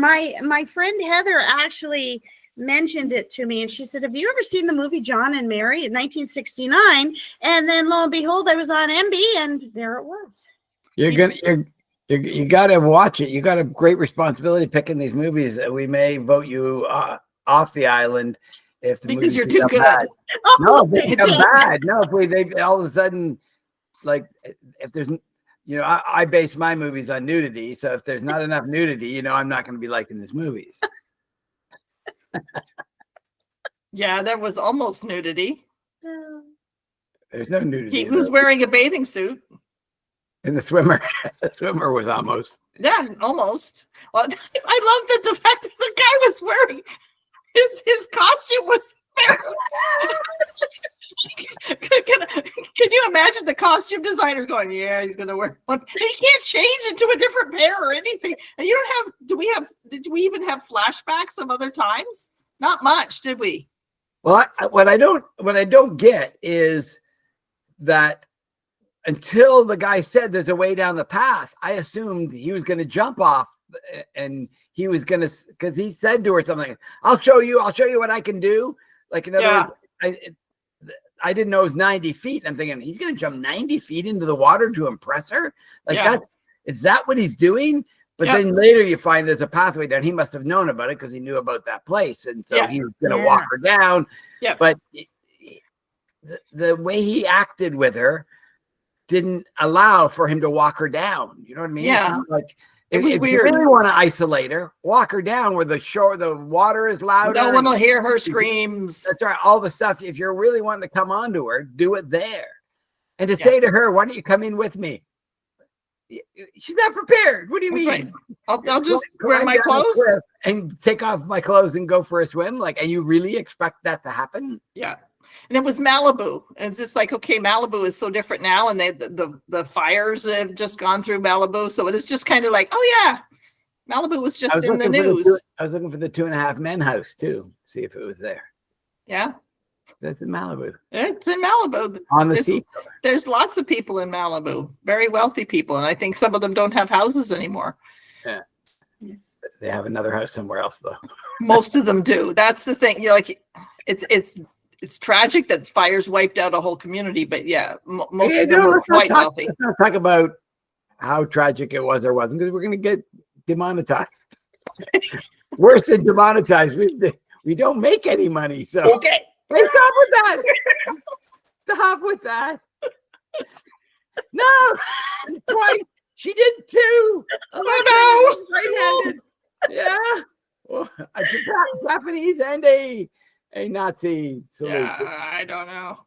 My friend Heather actually mentioned it to me, and she said, "Have you ever seen the movie John and Mary in 1969?" And then lo and behold, I was on MB, and there it was. You got to watch it. You got a great responsibility picking these movies. We may vote you off the island if the because you're too good. Bad. No, if they become bad. No, if they all of a sudden, like, if there's. I base my movies on nudity, so if there's not enough nudity, I'm not going to be liking these movies. Yeah, there was almost nudity. There's no nudity. He was wearing a bathing suit. And the swimmer was almost. Yeah, almost. Well, I love that the fact that the guy was wearing his costume was. Can you imagine the costume designer going, yeah, he's gonna wear one? He can't change into a different pair or anything. And you don't have. Did we even have flashbacks of other times? Not much, did we? Well, what I don't get is that until the guy said there's a way down the path, I assumed he was going to jump off, and he was going to, because he said to her something like, I'll show you what I can do. Like, in other words, I didn't know it was 90 feet. I'm thinking he's going to jump 90 feet into the water to impress her. Like, is that what he's doing? But then later you find there's a pathway down. He must have known about it because he knew about that place. And so he was going to walk her down. Yeah. But the way he acted with her didn't allow for him to walk her down. You know what I mean? Yeah. Like, it was weird. If you really want to isolate her, walk her down where the water is louder. No one will hear her screams. That's right. All the stuff. If you're really wanting to come onto her, do it there. And to say to her, why don't you come in with me? She's not prepared. What do you mean? Right. I'll just wear my clothes and take off my clothes and go for a swim. Like, and you really expect that to happen? Yeah. And it was Malibu. And it's just like, okay, Malibu is so different now. And the fires have just gone through Malibu. So it is just kind of like, oh yeah, Malibu was just in the news. I was looking for the 2.5 Men house too. See if it was there. Yeah. That's in Malibu. It's in Malibu. On the sea. There's lots of people in Malibu, very wealthy people. And I think some of them don't have houses anymore. Yeah. They have another house somewhere else though. Most of them do. That's the thing. You're like, it's tragic that fires wiped out a whole community, but most of them were quite wealthy. Let's not talk about how tragic it was or wasn't, because we're going to get demonetized. Worse than demonetized. We don't make any money. So okay. Hey, stop with that. Stop with that. No, twice. She did two. Oh no. Right-handed. Yeah. Well, a Japanese and a Nazi salute. Yeah, I don't know.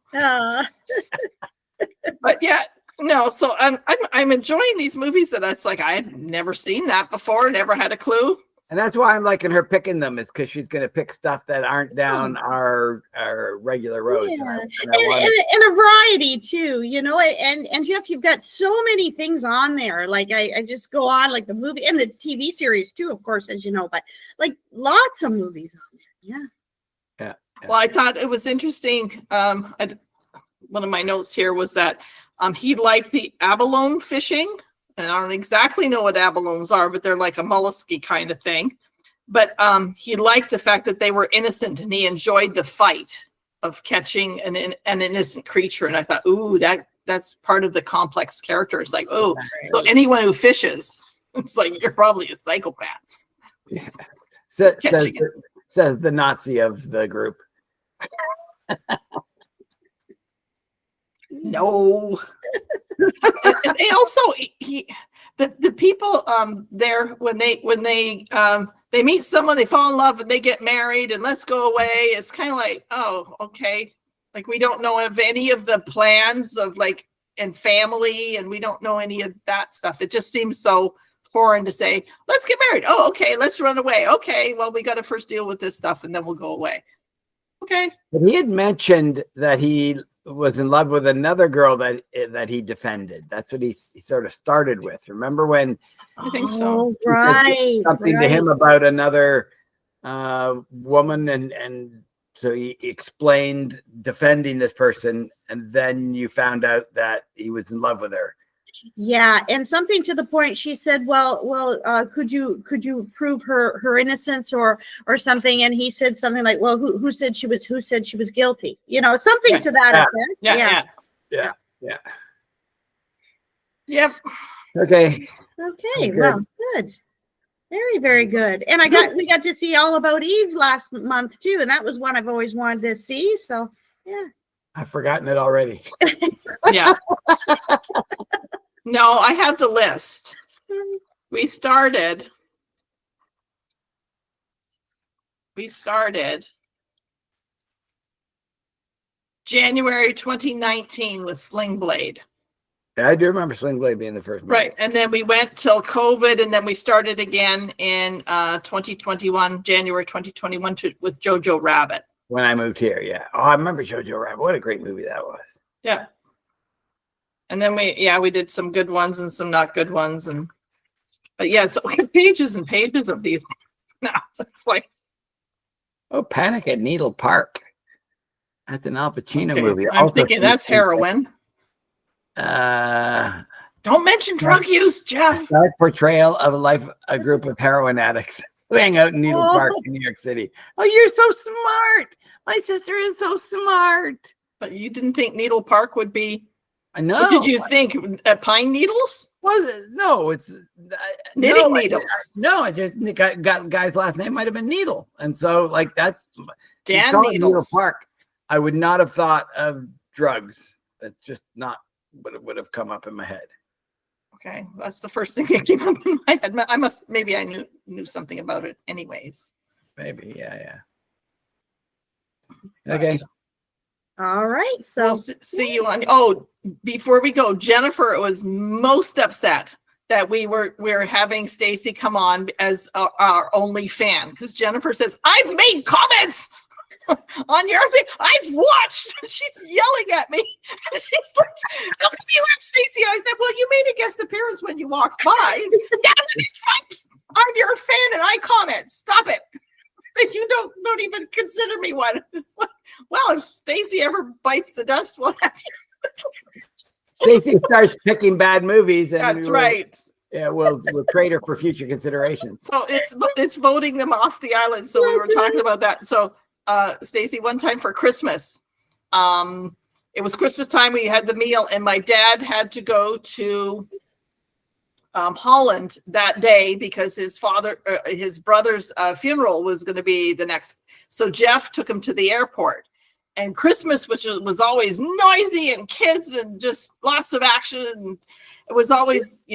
But yeah, no. So I'm enjoying these movies that it's like I had never seen that before, never had a clue. And that's why I'm liking her picking them, is because she's going to pick stuff that aren't down our regular roads. Yeah. And a variety too, you know. And Jeff, you've got so many things on there. Like I just go on, like the movie and the TV series too, of course, as you know. But like lots of movies on there. Yeah. Well, I thought it was interesting. One of my notes here was that he liked the abalone fishing. And I don't exactly know what abalones are, but they're like a mollusky kind of thing. But he liked the fact that they were innocent, and he enjoyed the fight of catching an innocent creature. And I thought, ooh, that's part of the complex character. It's like, oh, so anyone who fishes, it's like, you're probably a psychopath. Yeah. Says the Nazi of the group. No. And they also the people there when they meet someone, they fall in love and they get married and let's go away. It's kind of like, oh, okay. Like we don't know of any of the plans of like and family, and we don't know any of that stuff. It just seems so foreign to say, let's get married. Oh, okay, let's run away. Okay, well, we got to first deal with this stuff and then we'll go away. Okay. But he had mentioned that he was in love with another girl that he defended. That's what he sort of started with. Remember when? I think so. Right. Something to him about another woman, and so he explained defending this person, and then you found out that he was in love with her. Yeah, and something to the point. She said, "Well, could you prove her innocence or something?" And he said something like, "Well, who said she was guilty?" You know, something to that effect. Yeah. Yep. Okay. Well, good. Very, very good. And we got to see All About Eve last month too, and that was one I've always wanted to see. So yeah. I've forgotten it already. Yeah. No, I have the list. We started January 2019 with Sling Blade. Yeah, I do remember Sling Blade being the first movie. Right. And then we went till COVID, and then we started again in 2021, January 2021 with Jojo Rabbit. When I moved here, yeah. Oh, I remember Jojo Rabbit. What a great movie that was. Yeah. And then we did some good ones and some not good ones. But yeah, so we have pages and pages of these. Now it's like. Oh, Panic at Needle Park. That's an Al Pacino movie. I'm thinking that's heroin. Don't mention drug use, Jeff. Dark portrayal of a group of heroin addicts who hang out in Needle Park in New York City. Oh, you're so smart. My sister is so smart. But you didn't think Needle Park would be? I know. What did you think? Pine needles? Was it? No, it's knitting needles. I just got guy's last name might have been Needle, and so like that's Dan Needles. Needle Park. I would not have thought of drugs. That's just not what it would have come up in my head. Okay, that's the first thing that came up in my head. Maybe I knew something about it anyways. Maybe, yeah. Okay. All right, so we'll see you on. Oh, before we go, Jennifer was most upset that we're having Stacey come on as our only fan, because Jennifer says, I've made comments on your thing. I've watched. She's yelling at me. She's like, how come you have Stacey? I said, well, you made a guest appearance when you walked by. Yeah, I'm your fan and I comment. Stop it. You don't even consider me one. It's like, well, if Stacey ever bites the dust, we'll have you. Stacey starts picking bad movies. And that's right. Yeah, we'll trade her for future considerations. So it's voting them off the island. So we were talking about that. So Stacey, one time for Christmas, it was Christmas time. We had the meal, and my dad had to go to Holland that day because his brother's funeral was going to be the next. So Jeff took him to the airport, and Christmas, which was always noisy and kids and just lots of action. And it was always,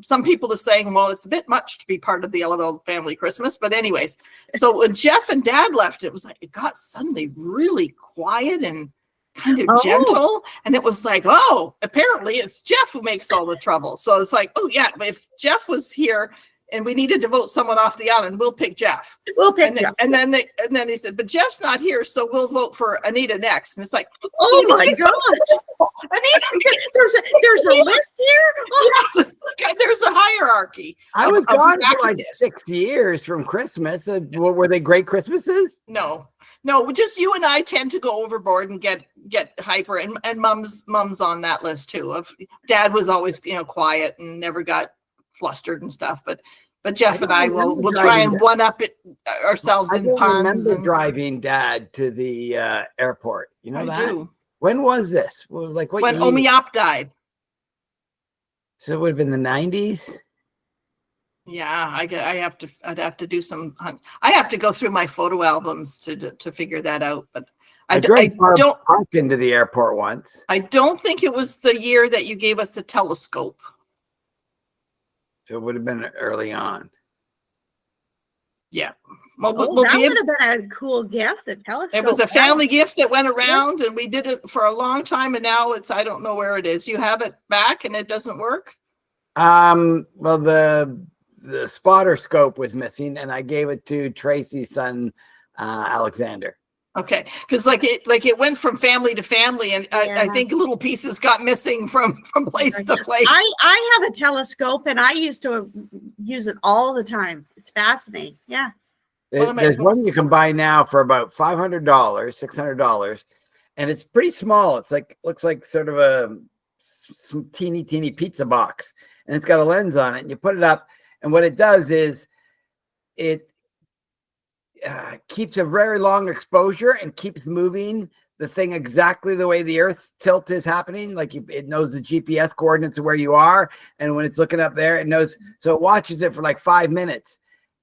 some people are saying, well, it's a bit much to be part of the LML family Christmas. But anyways, so when Jeff and Dad left, it was like, it got suddenly really quiet and kind of gentle. And it was like, oh, apparently it's Jeff who makes all the trouble. So it's like, oh yeah, if Jeff was here and we needed to vote someone off the island, we'll pick Jeff. Jeff. And then they said, but Jeff's not here, so we'll vote for Anita next. And it's like, oh my God. Anita, there's a list here? Oh, yes, there's a hierarchy. I was gone for like 6 years from Christmas. Were they great Christmases? No, just you and I tend to go overboard and get hyper, and mom's on that list too. Of Dad was always quiet and never got flustered and stuff, but Jeff and I will try and one up it ourselves in puns. I remember driving Dad to the airport. You know that? Do. When was this? Well, like what? When Omiop died. So it would have been the 90s. Yeah, I'd have to do some hunt. I have to go through my photo albums to figure that out. But I don't pump into the airport once. I don't think it was the year that you gave us the telescope. So it would have been early on. Yeah. Well, that would have been a cool gift, a telescope. It was a family gift that went around, and we did it for a long time, and now I don't know where it is. You have it back and it doesn't work? Well, the spotter scope was missing, and I gave it to Tracy's son, Alexander. Okay, because like it went from family to family, and I think little pieces got missing from place to place. I have a telescope, and I used to use it all the time. It's fascinating. Yeah. There's one you can buy now for about $500, $600, and it's pretty small. It's looks like sort of some teeny pizza box, and it's got a lens on it. And you put it up, and what it does is it keeps a very long exposure and keeps moving the thing exactly the way the Earth's tilt is happening. Like it knows the GPS coordinates of where you are, and when it's looking up there, it knows. So it watches it for like 5 minutes,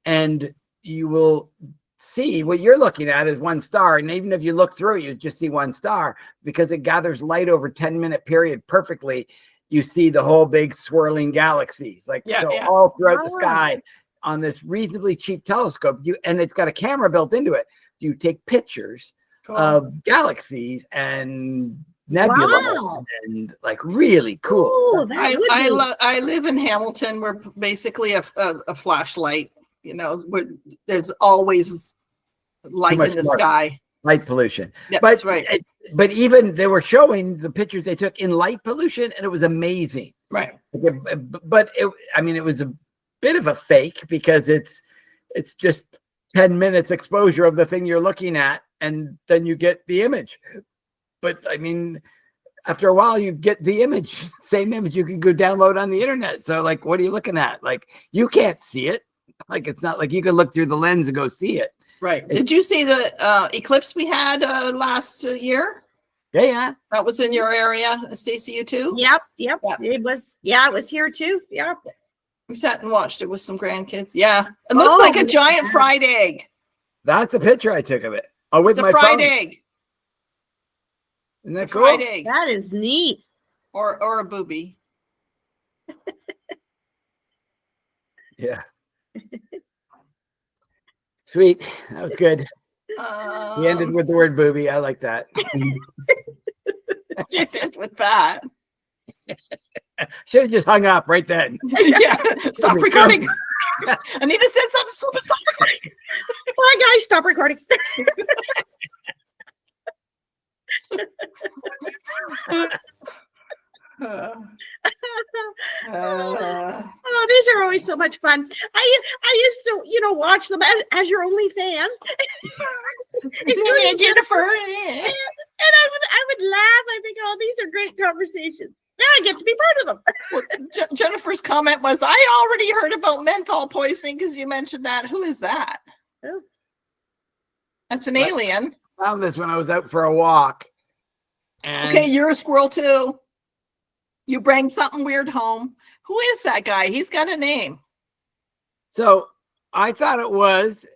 and you will see what you're looking at is one star. And even if you look through it, you just see one star because it gathers light over 10-minute period perfectly. You see the whole big swirling galaxies, all throughout the sky on this reasonably cheap telescope. And it's got a camera built into it. So you take pictures of galaxies and nebula and like really cool. Ooh, I live in Hamilton. We're basically a flashlight. You know, there's always light in the sky. Light pollution. That's right. But even they were showing the pictures they took in light pollution, and it was amazing. Right. But it was a bit of a fake because it's just 10 minutes exposure of the thing you're looking at, and then you get the image. But I mean, after a while, you get the image, same image you can go download on the internet. So like, what are you looking at? Like, you can't see it. Like, it's not like you can look through the lens and go see it. Right. Did you see the eclipse we had last year? Yeah. That was in your area, Stacey, you too? Yep. It was here too. Yep. We sat and watched it with some grandkids. Yeah. It looks like a giant fried egg. That's a picture I took of it. Oh, with it's a fried egg. Isn't that it's a cool? fried egg. That is neat. Or a booby. Yeah. Sweet. That was good. We ended with the word booby. I like that. You did with that. Should have just hung up right then. Yeah. Stop recording. Anita said something stupid. Stop recording. Bye, guys. Stop recording. Oh, these are always so much fun. I used to, watch them as your only fan. Including Jennifer. And I would laugh. I think, oh, these are great conversations. Now I get to be part of them. Well, Jennifer's comment was, I already heard about menthol poisoning because you mentioned that. Who is that? Oh. That's an alien. I found this when I was out for a walk. And okay, you're a squirrel too. You bring something weird home. Who is that guy? He's got a name. So I thought it was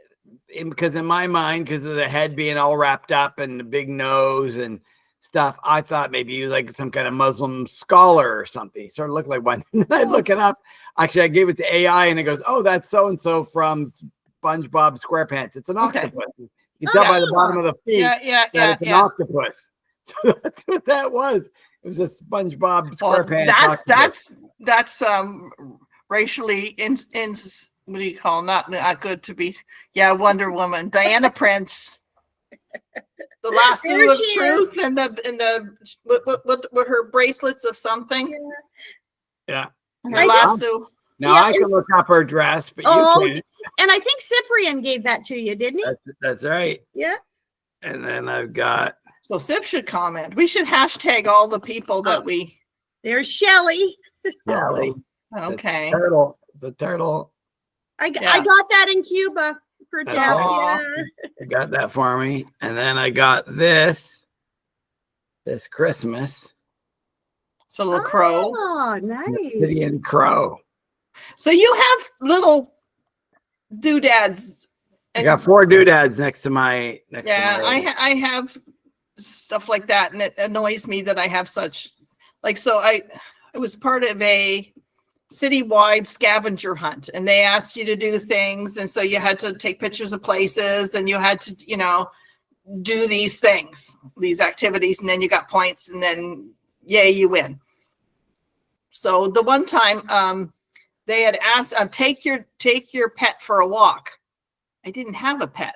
because in my mind, because of the head being all wrapped up and the big nose and stuff, I thought maybe he was like some kind of Muslim scholar or something. He sort of looked like one. And then I look it up. Actually, I gave it to AI and it goes, oh, that's so-and-so from SpongeBob SquarePants. It's an octopus. You can tell by the bottom of the feet that it's an octopus. So that's what that was. It was a SpongeBob SquarePants. That's racially what do you call not good to be? Yeah, Wonder Woman, Diana Prince, the lasso of truth, and the what her bracelets of something. Yeah, her lasso. Now I can look up her dress, but you can't. And I think Cyprian gave that to you, didn't he? That's right. Yeah. And then I've got. So Sip should comment. We should hashtag all the people that we. There's Shelly. Shelly. Okay. The turtle. I got that in Cuba for Jeff. Yeah. I got that for me. And then I got this Christmas. It's a little crow. Oh, nice. Indian crow. So you have little doodads. I got 4 doodads next to my. I have stuff like that, and it annoys me that I have such. So I was part of a citywide scavenger hunt, and they asked you to do things, and so you had to take pictures of places, and you had to, do these things, these activities, and then you got points, and then yay, you win. So the one time they had asked, take your pet for a walk. I didn't have a pet.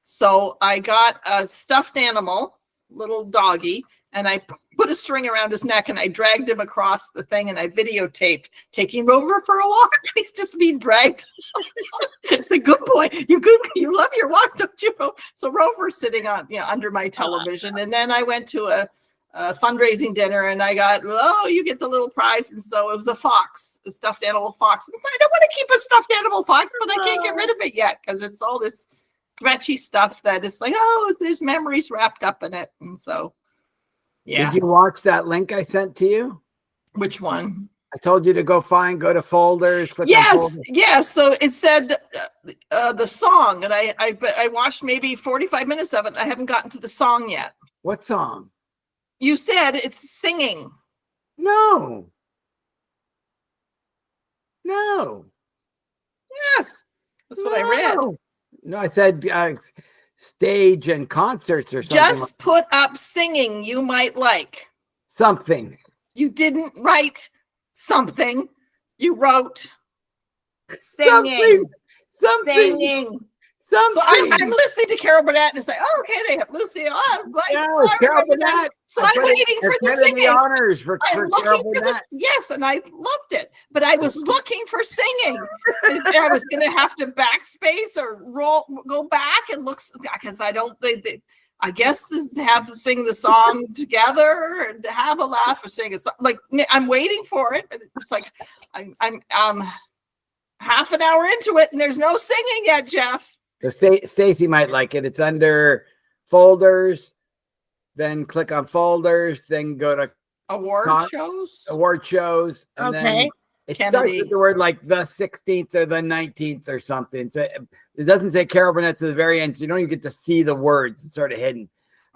So I got a stuffed animal, little doggy, and I put a string around his neck and I dragged him across the thing, and I videotaped taking Rover for a walk. He's just being dragged. It's a good boy. You love your walk, don't you? So Rover's sitting on, under my television. And then I went to a fundraising dinner, and I got, you get the little prize. And so it was a fox, a stuffed animal fox. And so I don't want to keep a stuffed animal fox, but I can't get rid of it yet because it's all this scratchy stuff that is like, there's memories wrapped up in it. And so, yeah. Did you watch that link I sent to you? Which one? I told you to go to folders. Click on folders. Yes. So it said the song, and I watched maybe 45 minutes of it. I haven't gotten to the song yet. What song? You said it's singing. No. Yes. That's what I read. No, I said stage and concerts or something. Just put up singing you might like. Something. You didn't write something. You wrote singing. Something. Singing. So I'm listening to Carol Burnett and it's like, oh, okay, they have Lucy. Oh, like, no, Carol Burnett. So I'm waiting for the singing. Honors for I'm looking for this. Yes, and I loved it, but I was looking for singing. I was going to have to backspace or go back and look because I don't think I guess have to sing the song together and have a laugh or sing a song. Like I'm waiting for it, and it's like I'm half an hour into it and there's no singing yet, Jeff. So Stacey might like it. It's under folders, then click on folders, then go to award shows, and then it starts with the word like the 16th or the 19th or something. So it doesn't say Carol Burnett to the very end. So you don't even get to see the words. It's sort of hidden.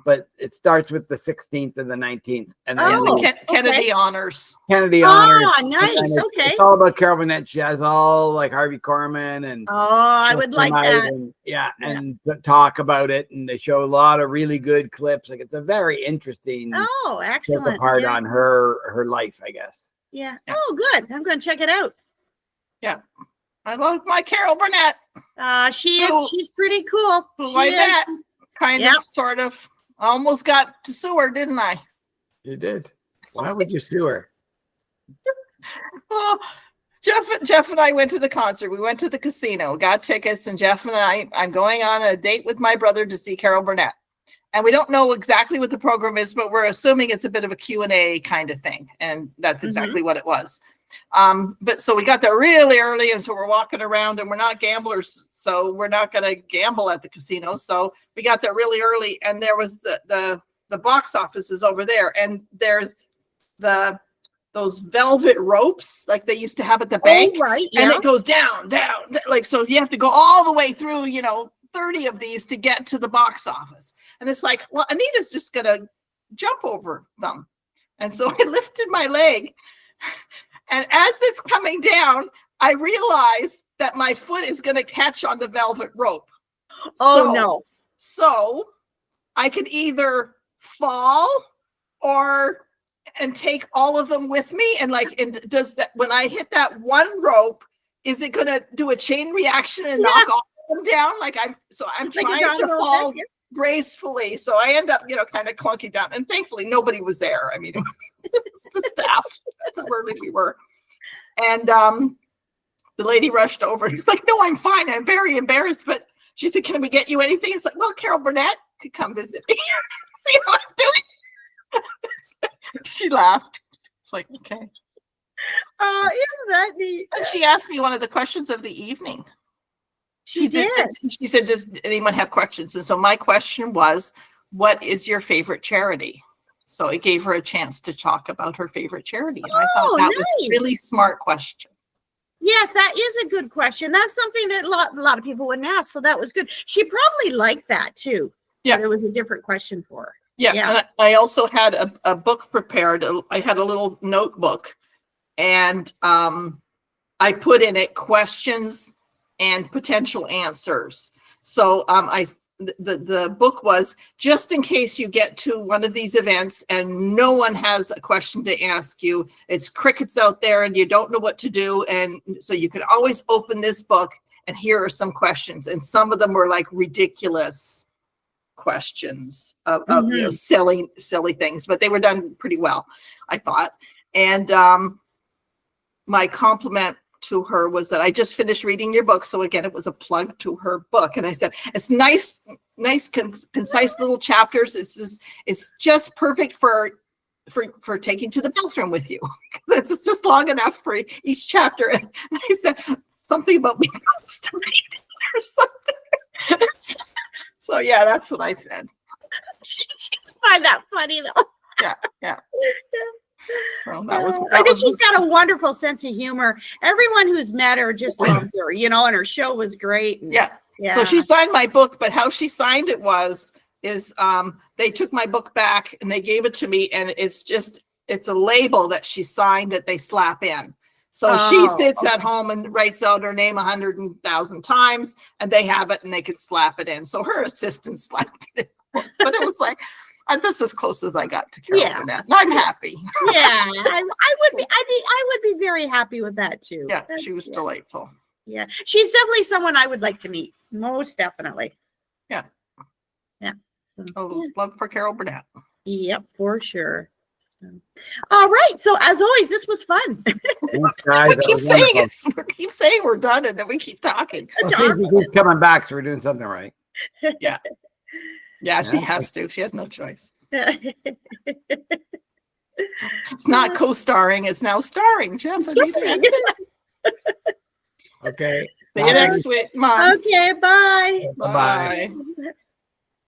But it starts with the 16th and the 19th. And then the Kennedy honors. Kennedy honors. Oh, nice. Okay. It's all about Carol Burnett. She has all like Harvey Korman and I would like that. And, and talk about it. And they show a lot of really good clips. Like it's a very interesting excellent part on her life, I guess. Yeah. Oh, good. I'm going to check it out. Yeah. I love my Carol Burnett. She's pretty cool. Like that. Kind of, sort of. I almost got to sue her, didn't I? You did. Why would you sue her? Well, Jeff and I went to the concert. We went to the casino, got tickets, and Jeff and I'm going on a date with my brother to see Carol Burnett. And we don't know exactly what the program is, but we're assuming it's a bit of a Q&A kind of thing. And that's exactly what it was. But so we got there really early, and so we're walking around, and we're not gamblers, so we're not going to gamble at the casino. So we got there really early, and there was the box office is over there, and there's those velvet ropes like they used to have at the bank, and it goes down, like so you have to go all the way through, 30 of these to get to the box office, and it's like, well, Anita's just going to jump over them, and so I lifted my leg. And as it's coming down, I realize that my foot is going to catch on the velvet rope. No. So I can either fall and take all of them with me. And does that, when I hit that one rope, is it going to do a chain reaction and knock all of them down? I'm trying to fall gracefully. So I end up, kind of clunking down. And thankfully nobody was there. I mean, it was the staff. That's how early we were. And the lady rushed over. He's like, no, I'm fine. I'm very embarrassed. But she said, can we get you anything? It's like, well, Carol Burnett could come visit me. See what I'm doing? She laughed. It's like, okay. Isn't that neat? And she asked me one of the questions of the evening. She said, does anyone have questions? And so my question was, what is your favorite charity? So it gave her a chance to talk about her favorite charity. And I thought that was a really smart question. Yes, that is a good question. That's something that a lot of people wouldn't ask. So that was good. She probably liked that too. Yeah. It was a different question for her. Yeah. And I also had a book prepared. I had a little notebook, and I put in it questions and potential answers. So the book was, just in case you get to one of these events and no one has a question to ask you, it's crickets out there and you don't know what to do. And so you can always open this book and here are some questions. And some of them were like ridiculous questions of silly things, but they were done pretty well, I thought. And my compliment to her was that I just finished reading your book. So again, it was a plug to her book. And I said, it's nice, concise little chapters. It's just perfect for taking to the bathroom with you. It's just long enough for each chapter. And I said something about being constipated or something. So yeah, that's what I said. She find that funny though. Yeah. So I think she's got a wonderful sense of humor. Everyone who's met her just loves her, and her show was great. And, yeah. So she signed my book, but how she signed it is they took my book back and they gave it to me, and it's a label that she signed that they slap in. So she sits at home and writes out her name 100,000 times, and they have it and they can slap it in. So her assistant slapped it in. But it was like, this is as close as I got to Carol Burnett. And I'm happy. Yeah, I would be very happy with that too. Yeah, she was delightful. Yeah, she's definitely someone I would like to meet. Most definitely. Yeah. Yeah. So, love for Carol Burnett. Yep, for sure. All right. So as always, this was fun. Guys, we keep saying we're done, and then we keep talking. We keep coming back, so we're doing something right. Yeah. Yeah, she has to. She has no choice. It's not co-starring, it's now starring. Jeff, okay. See you next week, Mom. Okay, bye. Bye-bye.